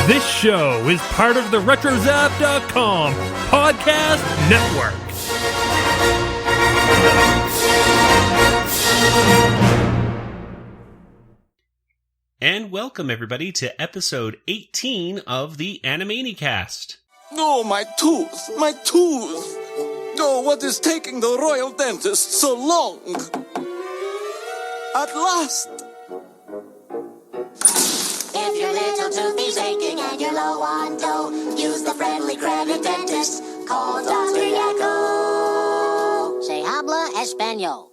This show is part of the RetroZap.com podcast network. And welcome, everybody, to episode 18 of the Animanicast. Oh, my tooth! My tooth! Oh, what is taking the royal dentist so long? At last! If your little tooth is aching and you're low on dough, use the friendly credit dentist called Dr. Yakko. Se habla español.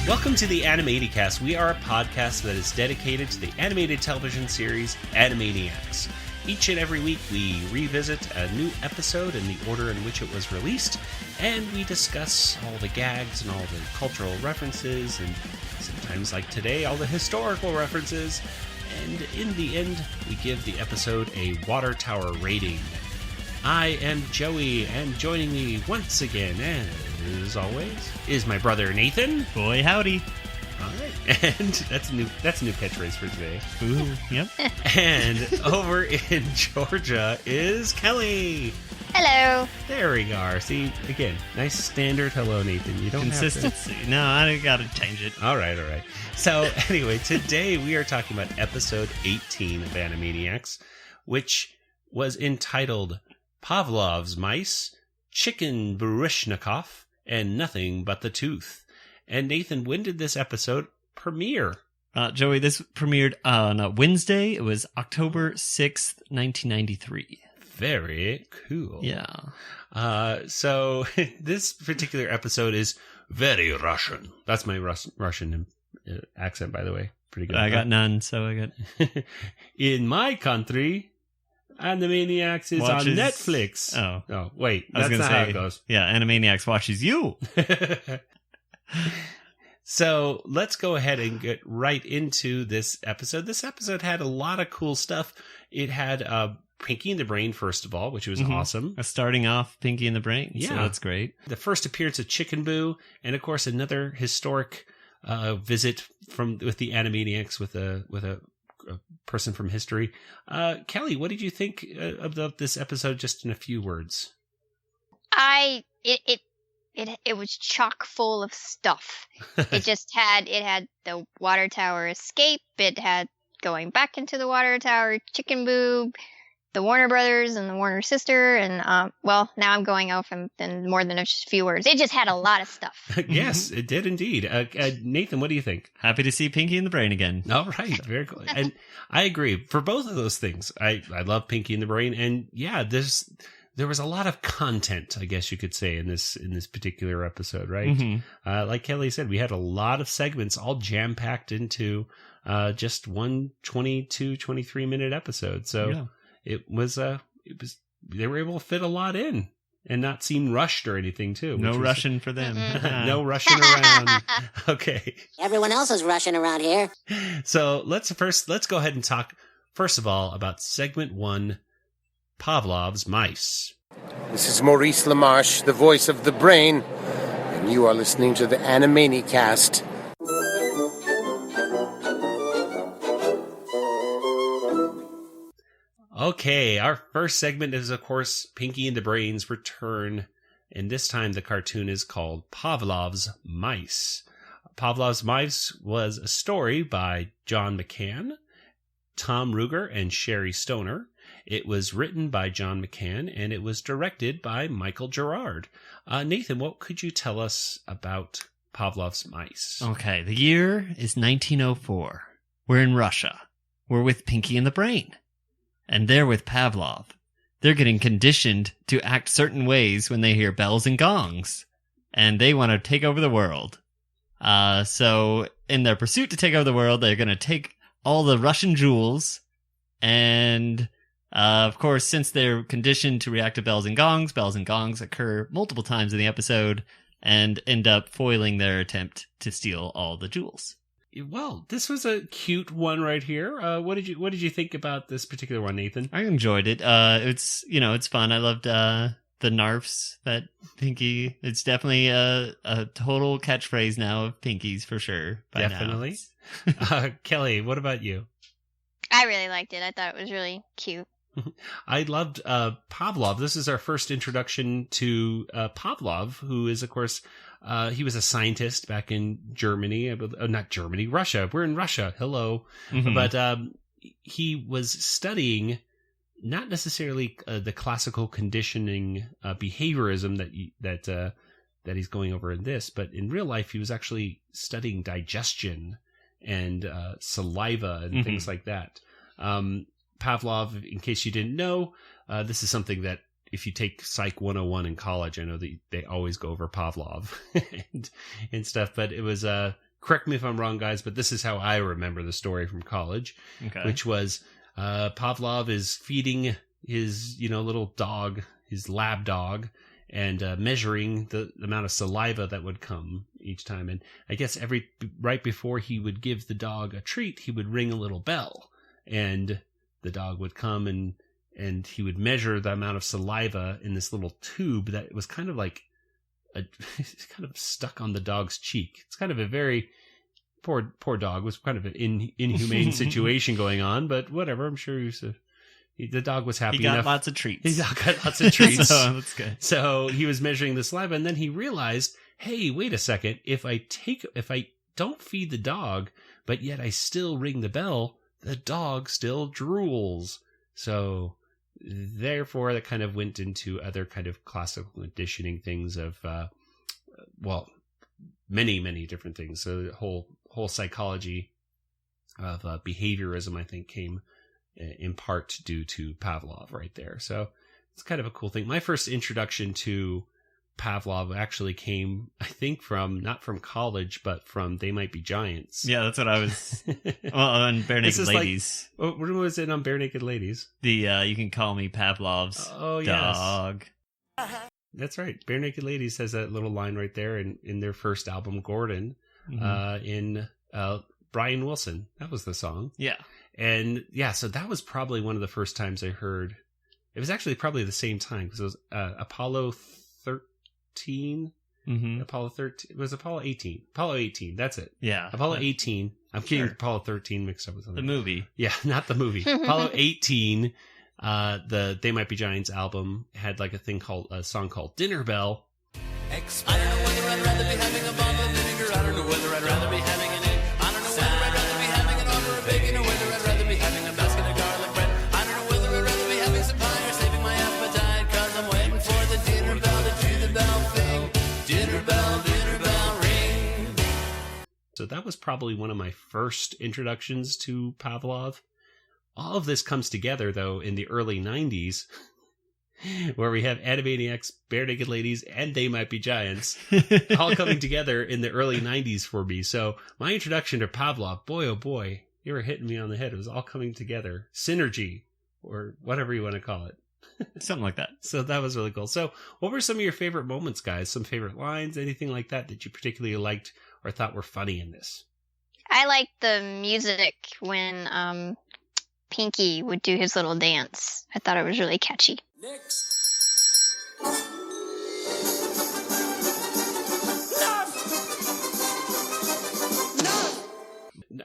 Welcome to the Animanicast. We are a podcast that is dedicated to the animated television series Animaniacs. Each and every week, we revisit a new episode in the order in which it was released, and we discuss all the gags and all the cultural references, and sometimes, like today, all the historical references. And in the end, we give the episode a Water Tower rating. I am Joey, and joining me once again, as always, is my brother Nathan. Boy, howdy. All right, and that's a new catchphrase for today. Ooh, yep. And over in Georgia is Kelly. Hello. There we are. See, again, nice standard hello, Nathan. You don't Consistency. have to... No, I gotta change it. All right. So anyway, today we are talking about episode 18 of Animaniacs, which was entitled Pavlov's Mice, Chicken Boo-Ryshnikov, and Nothing But the Tooth. And Nathan, when did this episode premiere? Joey, this premiered on Wednesday. It was October 6th, 1993. Very cool. Yeah. So this particular episode is very Russian. That's my Russian accent, by the way. Pretty good. I got none, so I got... In my country, Animaniacs is on Netflix. Oh, wait. That's not how it goes. Yeah, Animaniacs watches you. So let's go ahead and get right into this episode. This episode had a lot of cool stuff. It had Pinky and the Brain, first of all, which was awesome. Starting off Pinky and the Brain. Yeah. So that's great. The first appearance of Chicken Boo, and of course another historic visit with the Animaniacs with a person from history. Kelly, what did you think of this episode, just in a few words? It was chock full of stuff. It had the water tower escape. It had going back into the water tower, Chicken Boo, the Warner Brothers and the Warner sister, and now I'm going off in more than a few words. It just had a lot of stuff. Yes, it did indeed. Nathan, what do you think? Happy to see Pinky and the Brain again. All right, very cool. And I agree for both of those things. I love Pinky and the Brain, and yeah, there was a lot of content, I guess you could say, in this particular episode, right? Mm-hmm. Like Kelly said, we had a lot of segments all jam-packed into just one 23-minute episode. So yeah. It was they were able to fit a lot in and not seem rushed or anything, too. No rushing for them. No rushing around. Okay. Everyone else is rushing around here. So let's go ahead and talk, first of all, about segment 1, Pavlov's Mice. This is Maurice LaMarche, the voice of the brain, and you are listening to the Animanicast. Okay, our first segment is, of course, Pinky and the Brain's return, and this time the cartoon is called Pavlov's Mice. Pavlov's Mice was a story by John McCann, Tom Ruegger, and Sherry Stoner. It was written by John McCann, and it was directed by Michael Gerard. Nathan, what could you tell us about Pavlov's Mice? Okay, the year is 1904. We're in Russia. We're with Pinky and the Brain. And they're with Pavlov. They're getting conditioned to act certain ways when they hear bells and gongs. And they want to take over the world. So in their pursuit to take over the world, they're going to take all the Russian jewels. And of course, since they're conditioned to react to bells and gongs occur multiple times in the episode and end up foiling their attempt to steal all the jewels. Well, this was a cute one right here. What did you think about this particular one, Nathan? I enjoyed it. It's fun. I loved the narfs that Pinky. It's definitely a total catchphrase now of Pinky's for sure. Definitely. Kelly, what about you? I really liked it. I thought it was really cute. I loved Pavlov. This is our first introduction to Pavlov, who is, of course, he was a scientist back in Germany. Not Germany, Russia. We're in Russia. Hello. Mhm. But he was studying not necessarily the classical conditioning behaviorism that he's going over in this, but in real life, he was actually studying digestion and saliva and things like that. Pavlov, in case you didn't know, this is something that if you take Psych 101 in college, I know that they always go over Pavlov and stuff, but it was, correct me if I'm wrong, guys, but this is how I remember the story from college, which was Pavlov is feeding his, little dog, his lab dog, and measuring the amount of saliva that would come each time. And I guess right before he would give the dog a treat, he would ring a little bell, and the dog would come and he would measure the amount of saliva in this little tube that was kind of like it's kind of stuck on the dog's cheek. It's kind of a very poor dog. It was kind of an inhumane situation going on, but whatever. I'm sure the dog was happy enough. He got lots of treats. He got lots of treats. So that's good. So he was measuring the saliva, and then he realized, hey, wait a second. If I don't feed the dog, but yet I still ring the bell, the dog still drools. So therefore, that kind of went into other kind of classical conditioning things of, many, many different things. So the whole psychology of behaviorism, I think, came in part due to Pavlov right there. So it's kind of a cool thing. My first introduction to Pavlov actually came, I think, not from college, but from They Might Be Giants. Yeah, that's what I was. On Bare Naked Ladies. When was it on Bare Naked Ladies? The You Can Call Me Pavlov's dog. Yes. That's right. Bare Naked Ladies has that little line right there in their first album, Gordon, in Brian Wilson. That was the song. Yeah. And yeah, so that was probably one of the first times I heard. It was actually probably the same time because it was Apollo 13. Apollo 13. It was Apollo 18. Apollo 18. That's it. Yeah. Apollo 18. I'm getting Apollo 13 mixed up with something. The movie. Yeah, not the movie. Apollo 18. The They Might Be Giants album had like a song called Dinner Bell. I don't know whether I'd rather be having a bottle of vinegar. I don't know whether I'd rather be having an egg. I don't know whether I'd rather be having an order of bacon or whether I'd rather be having a basket of garlic bread. I don't know whether I'd rather be having some pie or saving my appetite, 'cause I'm waiting for the dinner bell to do the bell thing. Dinner bell ring. So that was probably one of my first introductions to Pavlov. All of this comes together, though, in the early 90s, where we have Animaniacs, Bare Naked Ladies, and They Might Be Giants, all coming together in the early 90s for me. So my introduction to Pavlov, boy, oh boy, you were hitting me on the head. It was all coming together. Synergy, or whatever you want to call it. Something like that. So that was really cool. So what were some of your favorite moments, guys? Some favorite lines, anything like that you particularly liked or thought were funny in this? I liked the music when Pinky would do his little dance. I thought it was really catchy. Next.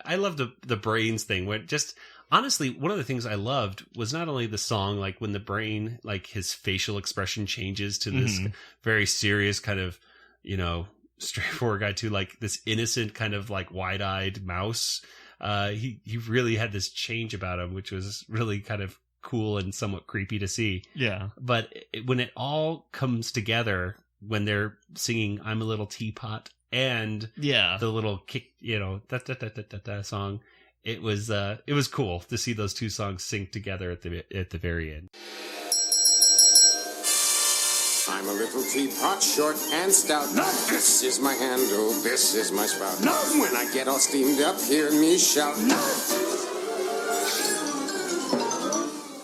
I love the brains thing. When just honestly, one of the things I loved was not only the song, like when the brain, like his facial expression changes to this very serious kind of, straightforward guy to like this innocent kind of like wide-eyed mouse. He really had this change about him, which was really kind of cool and somewhat creepy to see. Yeah. But when it all comes together, when they're singing "I'm a Little Teapot" and the little kick, song, it was cool to see those two songs sync together at the very end. I'm a little teapot, short and stout. No. This is my handle, this is my spout. No. When I get all steamed up, hear me shout. No.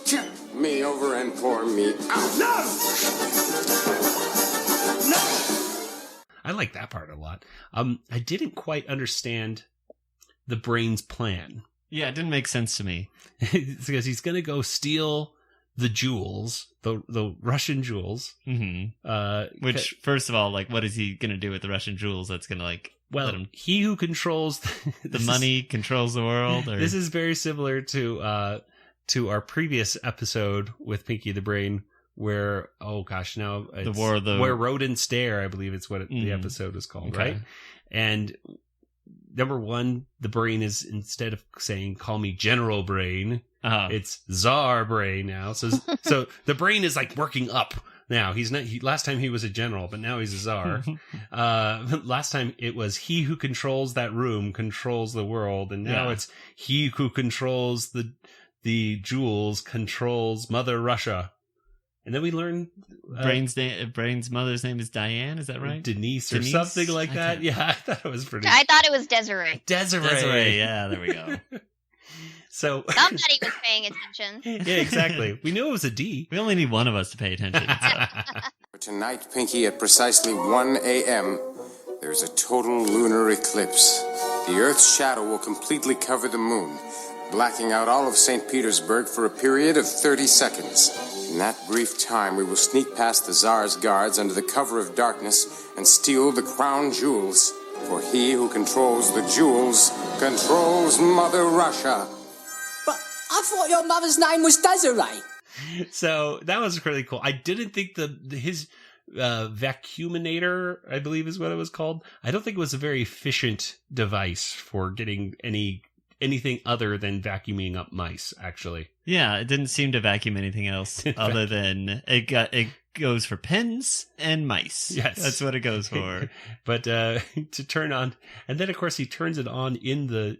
Tip me over and pour me out. No. I like that part a lot. I didn't quite understand the brain's plan. Yeah, it didn't make sense to me. It's because he's going to go steal the jewels, the Russian jewels. Mm-hmm. Which, first of all, like, what is he going to do with the Russian jewels that's going to, like, let him... he who controls the money controls the world? Or... This is very similar to our previous episode with Pinky the Brain, where, oh gosh, now it's Where Rodents Dare, I believe it's what the episode is called, right? And number one, the brain is, instead of saying, call me General Brain, it's Tsar Brain now. So the brain is like working up now. He's not, last time he was a general, but now he's a Tsar. Last time it was he who controls that room controls the world. And now it's he who controls the jewels controls Mother Russia. And then we learn Brain's mother's name is Diane. Is that right? Denise or something like that. Yeah, I thought it was pretty. I thought it was Desiree. Desiree. Yeah, there we go. So somebody was paying attention. Yeah, exactly. We knew it was a D. We only need one of us to pay attention. Tonight, Pinky, at precisely 1 a.m., there's a total lunar eclipse. The Earth's shadow will completely cover the moon, blacking out all of St. Petersburg for a period of 30 seconds. In that brief time, we will sneak past the Tsar's guards under the cover of darkness and steal the crown jewels. For he who controls the jewels controls Mother Russia. But I thought your mother's name was Desiree. So that was really cool. I didn't think his vacuuminator, I believe is what it was called. I don't think it was a very efficient device for getting anything other than vacuuming up mice, actually. Yeah, it didn't seem to vacuum anything else other than it goes for pens and mice. Yes. That's what it goes for. But to turn on, and then of course he turns it on at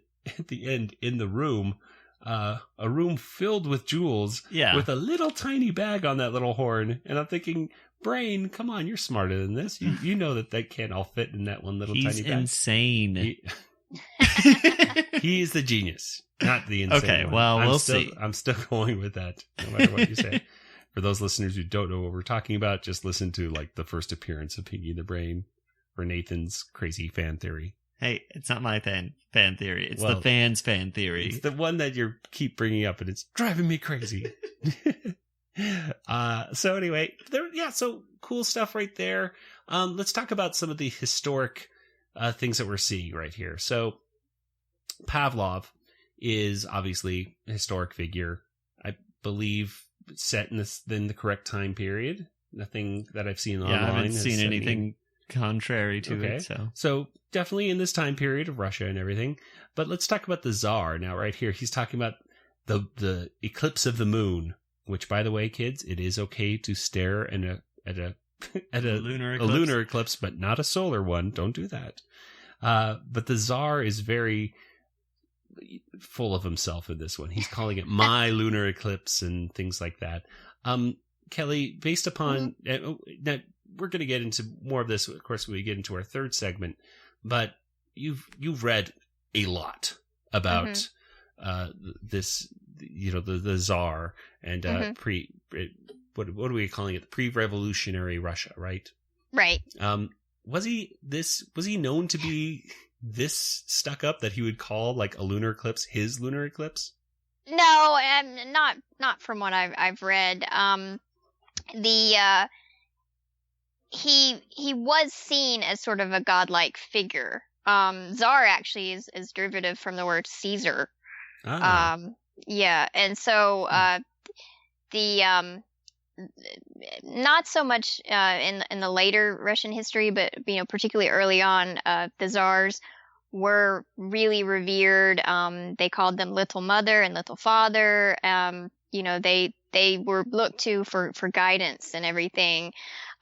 the end in the room, a room filled with jewels, with a little tiny bag on that little horn. And I'm thinking, Brain, come on, you're smarter than this. You know that they can't all fit in that one little tiny bag. He's insane. He is the genius, not the insane Okay, one. well, we'll see. I'm still going with that, no matter what you say. For those listeners who don't know what we're talking about, just listen to like the first appearance of Pinky the Brain or Nathan's crazy fan theory. Hey, it's not my fan theory. It's the fans' fan theory. It's the one that you keep bringing up, and it's driving me crazy. So anyway, so cool stuff right there. Let's talk about some of the historic things that we're seeing right here. So Pavlov is obviously a historic figure. I believe set in the correct time period. Nothing that I've seen online. I haven't seen anything contrary to it. So definitely in this time period of Russia and everything. But let's talk about the Tsar now. Right here, he's talking about the eclipse of the moon. Which, by the way, kids, it is okay to stare at a lunar eclipse, but not a solar one. Don't do that. But the Tsar is very full of himself in this one. He's calling it my lunar eclipse and things like that. Kelly, based upon now, we're going to get into more of this, of course, when we get into our third segment. But you've read a lot about this, the Tsar and what are we calling it? Pre-revolutionary Russia, right? Right. Was he known to be this stuck up that he would call like a lunar eclipse his lunar eclipse? No, not from what I've read. He was seen as sort of a godlike figure. Tsar actually is derivative from the word Caesar. Yeah, and so not so much in the later Russian history, but particularly early on, the Tsars were really revered. They called them Little Mother and Little Father. They were looked to for guidance and everything.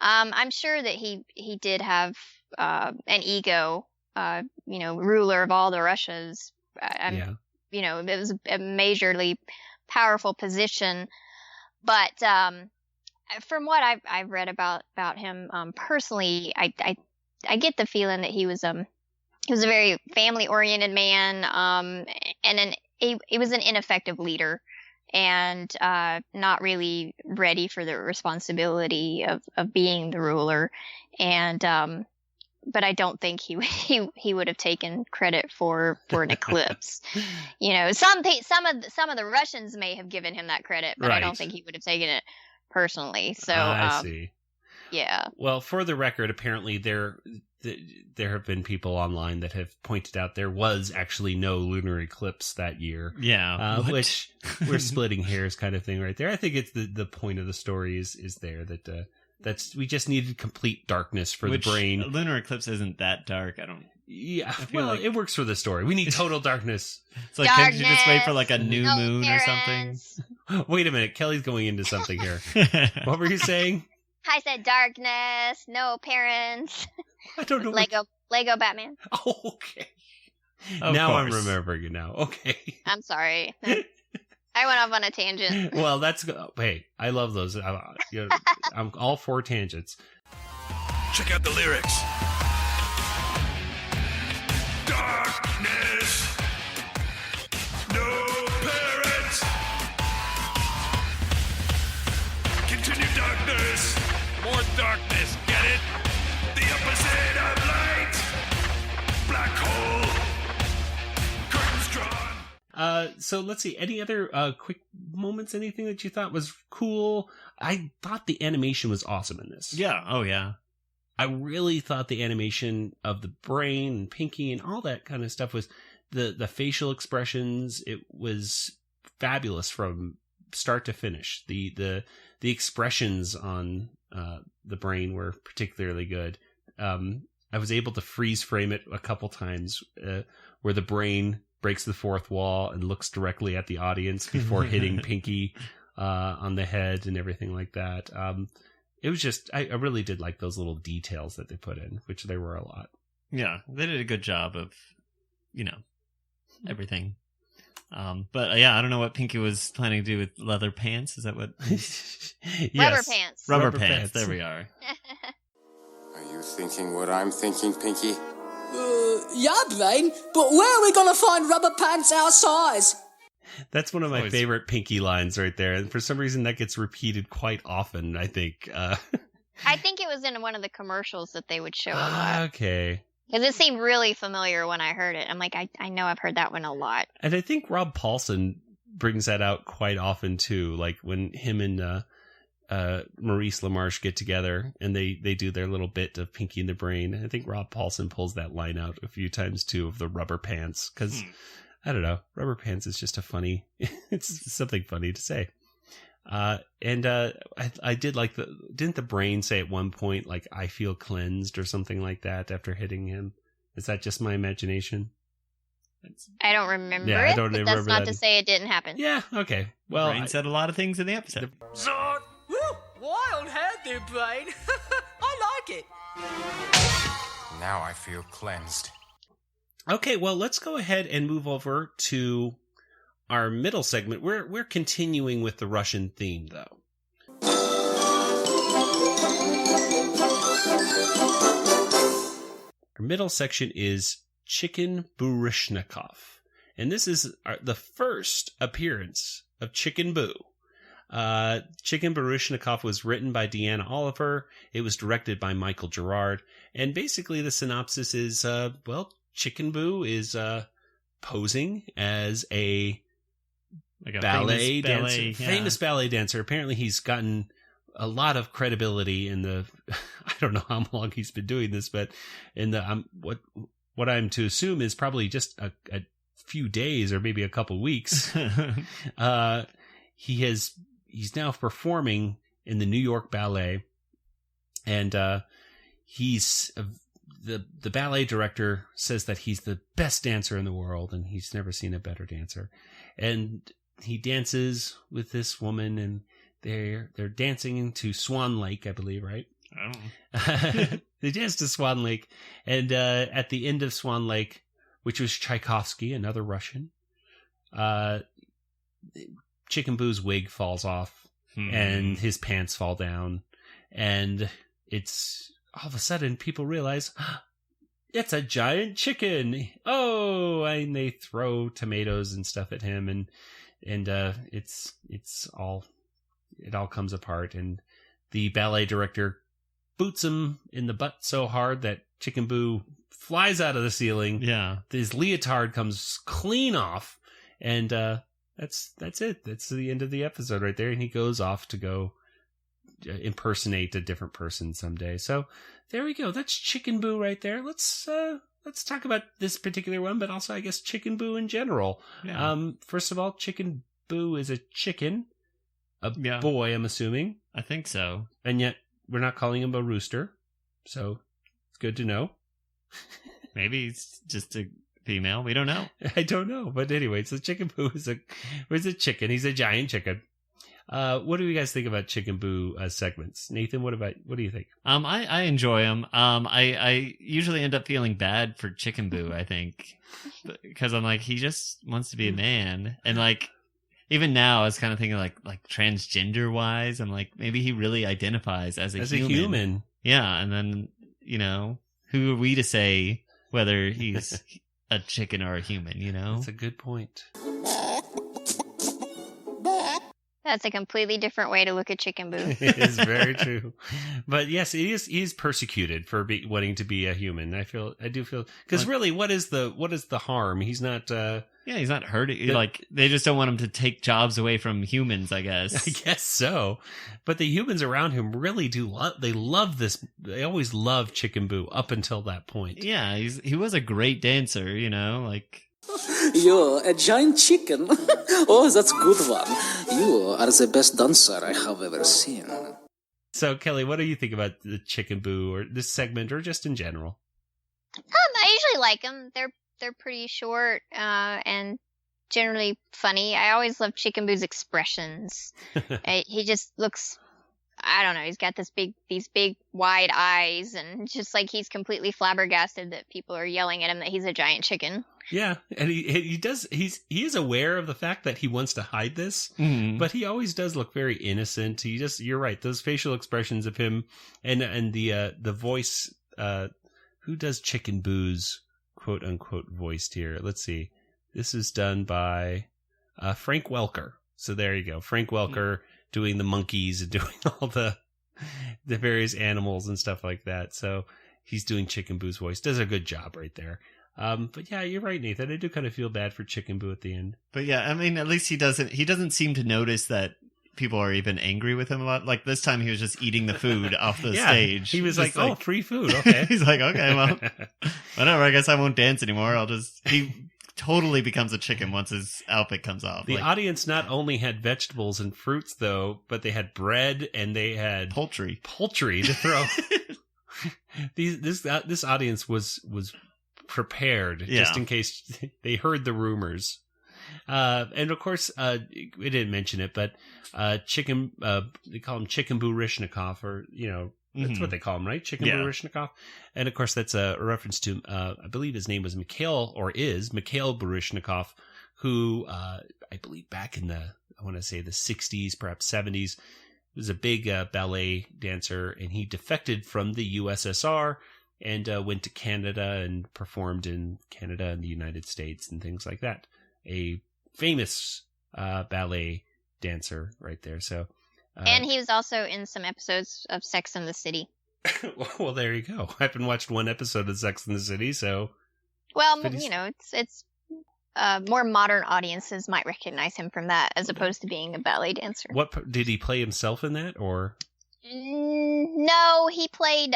I'm sure that he did have an ego, ruler of all the Russias. It was a majorly powerful position. But from what I've read about him personally, I get the feeling that he was a very family oriented man, and he was an ineffective leader, and not really ready for the responsibility of being the ruler. And but I don't think he would have taken credit for an eclipse. You know, some of the Russians may have given him that credit, but I don't think he would have taken it personally. So I see. Yeah. Well, for the record, apparently there have been people online that have pointed out there was actually no lunar eclipse that year. Yeah. Which we're splitting hairs kind of thing right there. I think it's the point of the story is there that that's we just needed complete darkness for the brain. A lunar eclipse isn't that dark. Yeah, well, it works for the story. We need total darkness. It's like, can't you just wait for like a new moon parents. or something? Wait a minute, Kelly's going into something here. What were you saying? I said darkness, no parents. I don't know. Lego Batman. Oh, okay. Of now course. I'm remembering it now. Okay. I'm sorry. I went off on a tangent. Well, hey, I love those. I'm all for tangents. Check out the lyrics. Darkness, no parents. Continue darkness, more darkness, get it? The opposite of light. Black hole, curtains drawn. So let's see. Any other quick moments? Anything that you thought was cool? I thought the animation was awesome in this. Yeah. Oh, yeah. I really thought the animation of the brain and Pinky and all that kind of stuff was the facial expressions. It was fabulous from start to finish. The expressions on the brain were particularly good. I was able to freeze frame it a couple times where the brain breaks the fourth wall and looks directly at the audience before hitting Pinky on the head and everything like that. It was just, I really did like those little details that they put in, which there were a lot. Yeah, they did a good job of, everything. But yeah, I don't know what Pinky was planning to do with leather pants. Is that what? Yes. Rubber pants. Rubber pants. There we are. Are you thinking what I'm thinking, Pinky? Yeah, Brain, but where are we gonna find rubber pants our size? That's one of my favorite Pinky lines right there. And for some reason that gets repeated quite often, I think. I think it was in one of the commercials that they would show a lot. Okay. Because it seemed really familiar when I heard it. I'm like, I know I've heard that one a lot. And I think Rob Paulson brings that out quite often too. Like when him and Maurice LaMarche get together and they do their little bit of Pinky in the Brain. I think Rob Paulson pulls that line out a few times too of the rubber pants. Because, I don't know, rubber pants is just it's something funny to say. I did like didn't the brain say at one point, like, I feel cleansed or something like that after hitting him? Is that just my imagination? I don't remember Yeah, it, I don't but remember that's not that. to say it didn't happen. Yeah, okay. Well, Brain said a lot of things in the episode. Zord. Woo, wild hair there, Brain. I like it. Now I feel cleansed. okay, well, let's go ahead and move over to our middle segment. We're continuing with the Russian theme, though. Our middle section is Chicken Boo-Ryshnikov. And this is the first appearance of Chicken Boo. Chicken Boo-Ryshnikov was written by Deanna Oliver. It was directed by Michael Gerard. And basically the synopsis is, Chicken Boo is posing as a ballet dancer. Famous ballet dancer. Apparently he's gotten a lot of credibility in the I don't know how long he's been doing this, but in the what I'm to assume is probably just a few days or maybe a couple weeks. He's now performing in the New York Ballet, and he's the ballet director says that he's the best dancer in the world and he's never seen a better dancer. And he dances with this woman, and they're dancing into Swan Lake, I believe, right? I don't know. They dance to Swan Lake, and at the end of Swan Lake, which was Tchaikovsky, another Russian, Chicken Boo's wig falls off, and his pants fall down, and it's all of a sudden people realize it's a giant chicken. Oh, and they throw tomatoes and stuff at him, and it all comes apart, and the ballet director boots him in the butt so hard that Chicken Boo flies out of the ceiling. Yeah. His leotard comes clean off, and that's it. That's the end of the episode right there. And he goes off to go impersonate a different person someday. So there we go. That's Chicken Boo right there. Let's talk about this particular one, but also I guess Chicken Boo in general. Yeah. First of all, Chicken Boo is a chicken, a boy, I'm assuming. I think so. And yet we're not calling him a rooster, so it's good to know. Maybe he's just a female. We don't know. I don't know, but anyway, so Chicken Boo is a chicken. He's a giant chicken. What do you guys think about Chicken Boo segments? Nathan, what do you think? I enjoy them. I usually end up feeling bad for Chicken Boo, I think, because I'm like, he just wants to be a man, and like, even now I was kind of thinking like transgender wise, I'm like, maybe he really identifies as a human. Yeah, and then, you know, who are we to say whether he's a chicken or a human, you know? That's a good point. That's a completely different way to look at Chicken Boo. It is very true. But yes, he is persecuted for wanting to be a human. I do feel, because really, what is the harm? He's not. He's not hurting. Like, they just don't want him to take jobs away from humans, I guess. I guess so. But the humans around him really do love this. They always love Chicken Boo up until that point. Yeah, he was a great dancer, you know, like. You're a giant chicken. Oh, that's a good one. You are the best dancer I have ever seen. So, Kelly, what do you think about the Chicken Boo, or this segment, or just in general? I usually like them. They're pretty short and generally funny. I always love Chicken Boo's expressions. He just looks, I don't know, he's got these big wide eyes, and just like he's completely flabbergasted that people are yelling at him that he's a giant chicken. Yeah, and he is aware of the fact that he wants to hide this, but he always does look very innocent. You're right, those facial expressions of him and the voice. Who does Chicken Boo's quote unquote voiced here? Let's see. This is done by Frank Welker. So there you go, Frank Welker doing the monkeys and doing all the various animals and stuff like that. So he's doing Chicken Boo's voice. Does a good job right there. But yeah, you're right, Nathan. I do kind of feel bad for Chicken Boo at the end. But yeah, I mean, at least he doesn't seem to notice that people are even angry with him about. Like, this time he was just eating the food off the stage. He was like, oh, free food. Okay. He's like, okay, well, whatever. I guess I won't dance anymore. He totally becomes a chicken once his outfit comes off. The audience not only had vegetables and fruits, though, but they had bread and they had poultry to throw. This audience was prepared just in case they heard the rumors. And of course, we didn't mention it, but chicken, they call him Chicken Boo-Ryshnikov, or, you know, that's what they call him, right? Chicken Boo-Ryshnikov. And of course, that's a reference to, I believe his name was Mikhail Boo-Ryshnikov, who, I believe back in I want to say the 60s, perhaps 70s, was a big ballet dancer, and he defected from the USSR and went to Canada and performed in Canada and the United States and things like that. A famous ballet dancer right there. So, and he was also in some episodes of Sex and the City. Well, there you go. I haven't watched one episode of Sex and the City, so. Well, you know, it's more modern audiences might recognize him from that, as opposed to being a ballet dancer. What did he play himself in that, or? No, he played.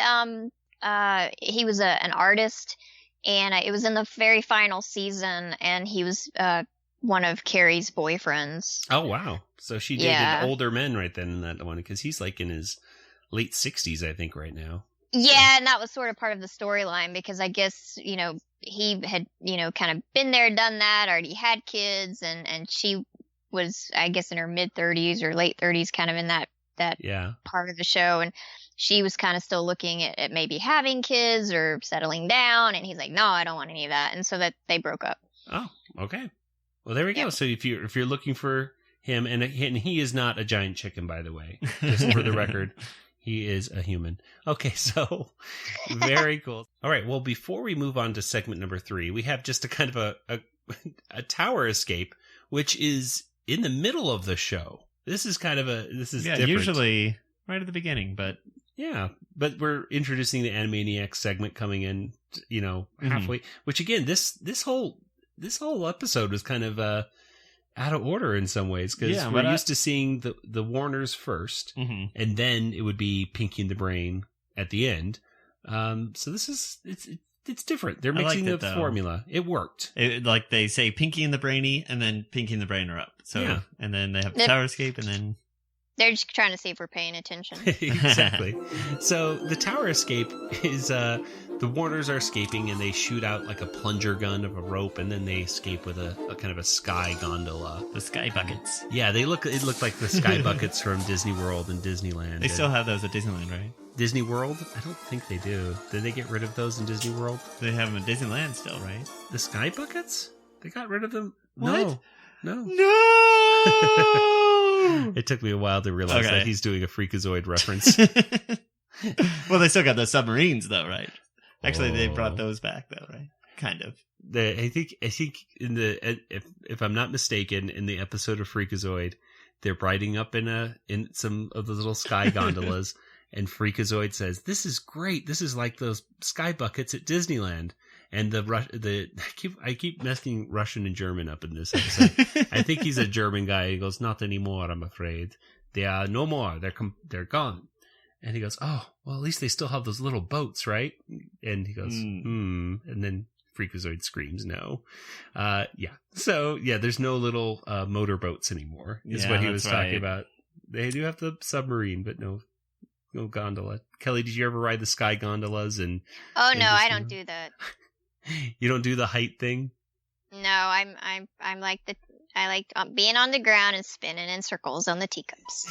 He was an artist, and it was in the very final season, and he was one of Carrie's boyfriends. Oh, wow. So she dated older men right then in that one, because he's like in his late 60s, I think, right now. Yeah, and that was sort of part of the storyline, because I guess, you know, he had, you know, kind of been there, done that, already had kids, and she was, I guess, in her mid-30s or late 30s, kind of in that part of the show, and she was kind of still looking at maybe having kids or settling down, and he's like, no, I don't want any of that, and so that they broke up. Oh, okay. Well, there we go. So if you're looking for him, and he is not a giant chicken, by the way, just for the record, he is a human. Okay, so very cool. All right, well, before we move on to segment number 3, we have just a kind of a tower escape, which is in the middle of the show. This is different. Usually right at the beginning, but Yeah, but we're introducing the Animaniacs segment coming in, halfway. Which again, this whole episode was kind of out of order in some ways because we're used to seeing the Warners first, and then it would be Pinky and the Brain at the end. So this is it's different. They're mixing the formula. It worked. Like they say Pinky and the Brainy, and then Pinky and the Brain are up. So and then they have the Tower Escape, and then. They're just trying to see if we're paying attention. Exactly. So the Tower Escape is the Warners are escaping and they shoot out like a plunger gun of a rope and then they escape with a kind of a sky gondola. The sky buckets. Yeah, it looked like the sky buckets from Disney World and Disneyland. They still have those at Disneyland, right? Disney World? I don't think they do. Did they get rid of those in Disney World? They have them at Disneyland still, right? The sky buckets? They got rid of them? What? No. It took me a while to realize that he's doing a Freakazoid reference. Well, they still got the submarines, though, right? Actually, they brought those back, though, right? Kind of. I think in the if I'm not mistaken, in the episode of Freakazoid, they're riding up in some of the little sky gondolas, and Freakazoid says, "This is great. This is like those sky buckets at Disneyland." And I keep messing Russian and German up in this episode. I think he's a German guy. He goes, "Not anymore, I'm afraid. They are no more. They're gone." And he goes, "Oh, well, at least they still have those little boats, right?" And he goes, And then Freakazoid screams, "No." So, there's no little motor boats anymore, is what he was talking about. They do have the submarine, but no gondola. Kelly, did you ever ride the sky gondolas? Oh, no, I don't do that. You don't do the height thing? No, I like being on the ground and spinning in circles on the teacups.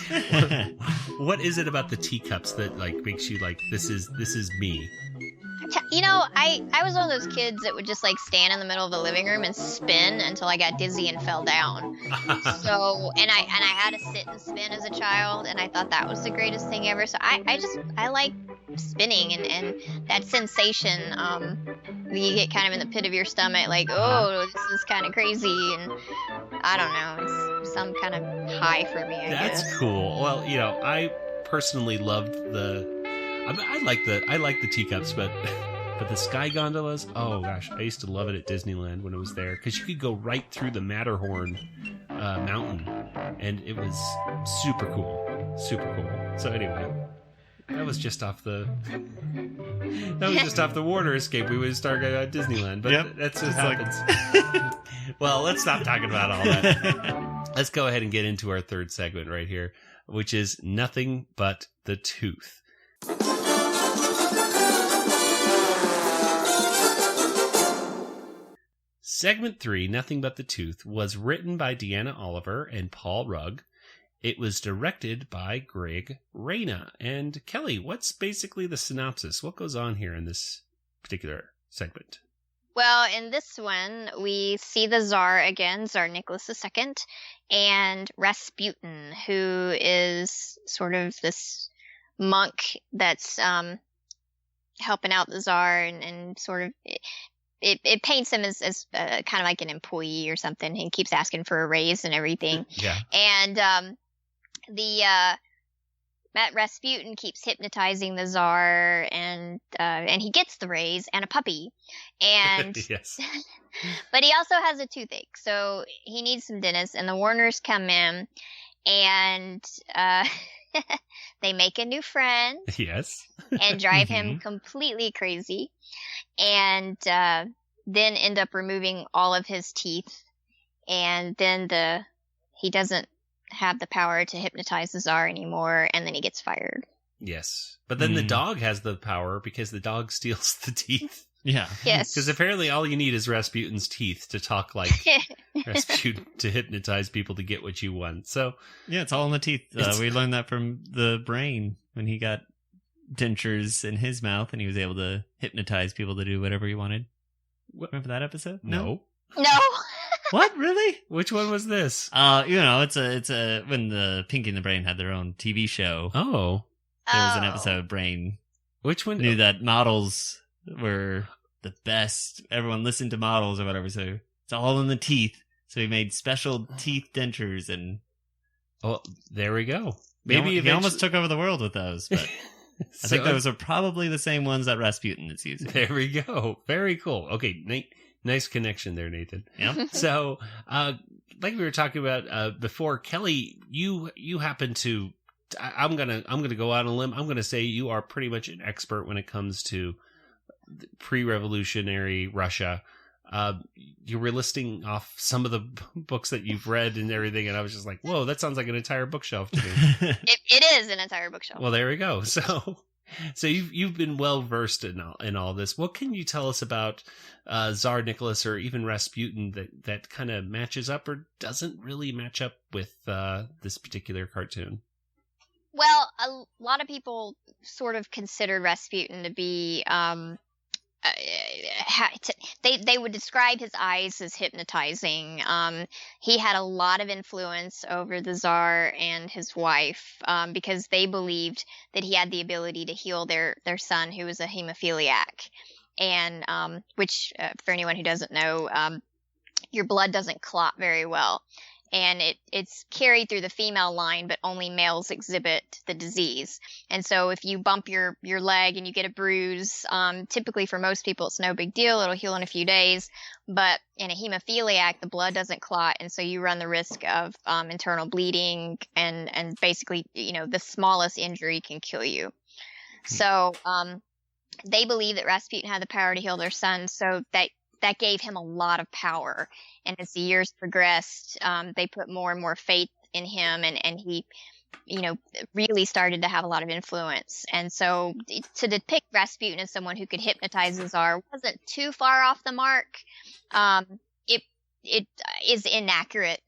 What is it about the teacups that makes you this is me? I was one of those kids that would just stand in the middle of the living room and spin until I got dizzy and fell down. So, and I had to sit and spin as a child, and I thought that was the greatest thing ever. So I like spinning and that sensation. You get kind of in the pit of your stomach, oh, this is kind of crazy, and I don't know, it's some kind of high for me. I guess. That's cool. Well, I personally loved I like the teacups, but the sky gondolas, oh gosh, I used to love it at Disneyland when it was there because you could go right through the Matterhorn mountain, and it was super cool. So anyway, that was just off the Warner Escape. We would start at Disneyland, but that's just happens. Well, let's stop talking about all that. Let's go ahead and get into our third segment right here, which is Nothing But the Tooth. Segment 3, Nothing But the Tooth, was written by Deanna Oliver and Paul Rugg. It was directed by Greg Reyna. And Kelly, what's basically the synopsis? What goes on here in this particular segment? Well, in this one, we see the Tsar again, Tsar Nicholas II, and Rasputin, who is sort of this monk that's helping out the Tsar and sort of... It paints him as kind of like an employee or something. He keeps asking for a raise and everything. Yeah. And Matt Rasputin keeps hypnotizing the Tsar, and he gets the raise and a puppy. And yes. But he also has a toothache, so he needs some dentists. And the Warners come in, and they make a new friend. Yes. And drive him completely crazy. And then end up removing all of his teeth, and then he doesn't have the power to hypnotize the Tsar anymore, and then he gets fired. Yes, but then the dog has the power because the dog steals the teeth. Yeah. Yes. Because apparently all you need is Rasputin's teeth to talk like Rasputin, to hypnotize people to get what you want. So yeah, it's all in the teeth. We learned that from the Brain when he got dentures in his mouth and he was able to hypnotize people to do whatever he wanted. Remember that episode? No. What? Really? Which one was this? It's a when the Pinky and the Brain had their own TV show. Oh. There was an episode Brain Which one? knew that models were the best. Everyone listened to models or whatever, so it's all in the teeth. So he made special teeth dentures, and Oh, there we go. maybe he eventually... almost took over the world with those, but I think those are probably the same ones that Rasputin is using. There we go. Very cool. Okay, nice connection there, Nathan. Yeah. So, like we were talking about before, Kelly, you happen to. I'm gonna go out on a limb. I'm gonna say you are pretty much an expert when it comes to pre-revolutionary Russia. You were listing off some of the books that you've read and everything, and I was just like, "Whoa, that sounds like an entire bookshelf to me." It is an entire bookshelf. Well, there we go. So you've been well versed in all this. What can you tell us about Tsar Nicholas or even Rasputin that kind of matches up or doesn't really match up with this particular cartoon? Well, a lot of people sort of considered Rasputin to be, they would describe his eyes as hypnotizing. He had a lot of influence over the Tsar and his wife, because they believed that he had the ability to heal their son, who was a hemophiliac. And, which, for anyone who doesn't know, your blood doesn't clot very well. And it's carried through the female line, but only males exhibit the disease. And so if you bump your leg and you get a bruise, typically for most people, it's no big deal. It'll heal in a few days. But in a hemophiliac, the blood doesn't clot. And so you run the risk of internal bleeding and basically, the smallest injury can kill you. So they believe that Rasputin had the power to heal their son. So that gave him a lot of power. And as the years progressed, they put more and more faith in him, and he, really started to have a lot of influence. And so to depict Rasputin as someone who could hypnotize the Tsar wasn't too far off the mark. It is inaccurate,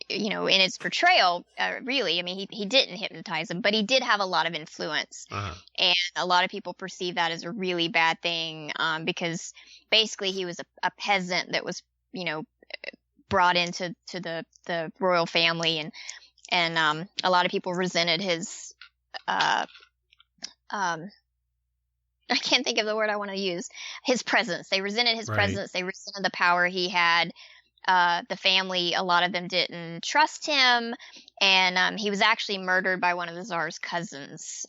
in its portrayal, really. I mean, he didn't hypnotize him, but he did have a lot of influence. Uh-huh. And a lot of people perceive that as a really bad thing, because basically he was a peasant that was, brought into the royal family, and a lot of people resented his, I can't think of the word I want to use, his presence. They resented his presence. They resented the power he had. The family, a lot of them didn't trust him, and he was actually murdered by one of the Tsar's cousins.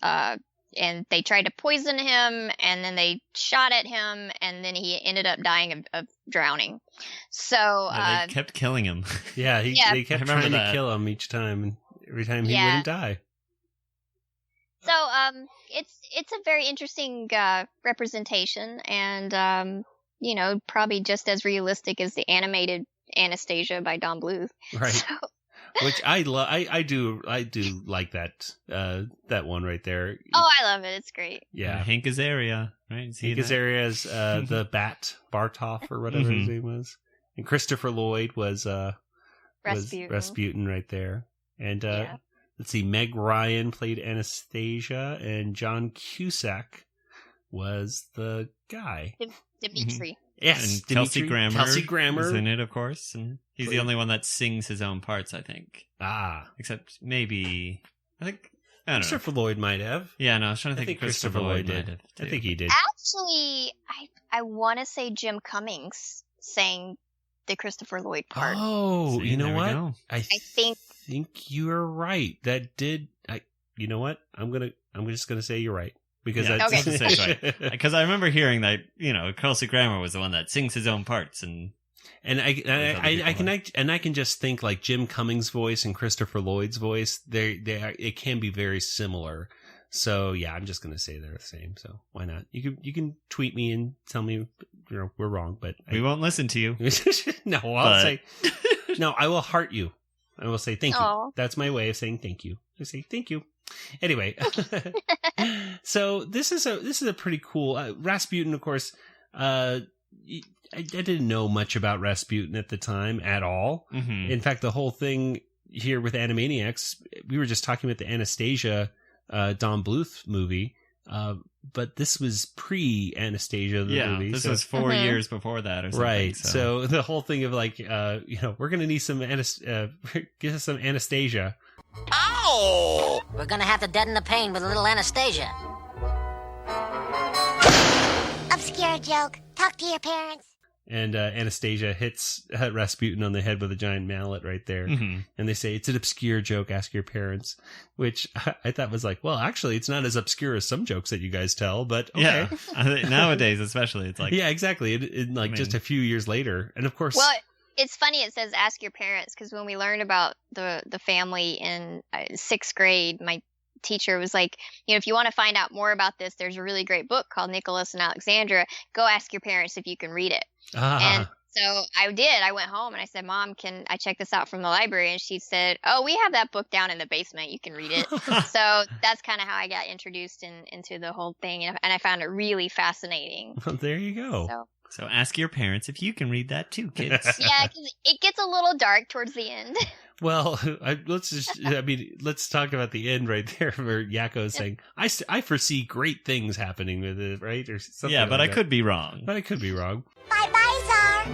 And they tried to poison him, and then they shot at him, and then he ended up dying of drowning. So they kept killing him. Yeah, they kept trying to kill him each time, and every time he wouldn't die. So it's a very interesting representation, and probably just as realistic as the animated Anastasia by Don Bluth. Right. So. Which I love. I do like that one right there. Oh, I love it. It's great. Yeah. Hank Azaria, right? Hank Azaria is the Bat Bartov or whatever his name was. And Christopher Lloyd was Rasputin right there. And let's see, Meg Ryan played Anastasia, and John Cusack was the guy. Dimitri. Yes, and Kelsey Grammer is in it, of course, and he's the only one that sings his own parts, I think. Except maybe, I don't know. Christopher Lloyd might have. Yeah, no, I was trying to think Christopher Lloyd did. Might have, I think he did. Actually, I want to say Jim Cummings sang the Christopher Lloyd part. Oh, you know what? I think you're right. That did. You know what? I'm just gonna say you're right. Because because I remember hearing that Kelsey Grammer was the one that sings his own parts, and I can just think like Jim Cummings' voice and Christopher Lloyd's voice. It can be very similar. So yeah, I'm just gonna say they're the same. So why not? You can tweet me and tell me we're wrong, but we won't listen to you. No, I'll say no. I will heart you. I will say thank you. That's my way of saying thank you. I say thank you. Anyway, so this is a pretty cool Rasputin. Of course, I didn't know much about Rasputin at the time at all. Mm-hmm. In fact, the whole thing here with Animaniacs, we were just talking about the Anastasia Don Bluth movie, but this was pre-Anastasia the movie. This was 4 years before that, or something. Right. So the whole thing of like, we're gonna need some get us some Anastasia. Ow! We're gonna have to deaden the pain with a little Anastasia. Obscure joke. Talk to your parents. And Anastasia hits Rasputin on the head with a giant mallet right there. Mm-hmm. And they say, it's an obscure joke, ask your parents. Which I thought was like, well, actually, it's not as obscure as some jokes that you guys tell, but okay. Yeah, I think nowadays especially, it's like... Yeah, exactly. Just a few years later. And of course... Well, it's funny it says ask your parents, because when we learned about the family in 6th grade, my teacher was like, if you want to find out more about this, there's a really great book called Nicholas and Alexandra. Go ask your parents if you can read it. And so I did. I went home and I said, Mom, can I check this out from the library? And she said, oh, we have that book down in the basement. You can read it. So that's kind of how I got introduced into the whole thing. And I found it really fascinating. Well, there you go. So ask your parents if you can read that too, kids. Yeah, because it gets a little dark towards the end. Well, let's talk about the end right there where Yakko is saying, I foresee great things happening with it, right? Or something. Yeah, but like I that. could be wrong. But I could be wrong. Bye-bye, Czar.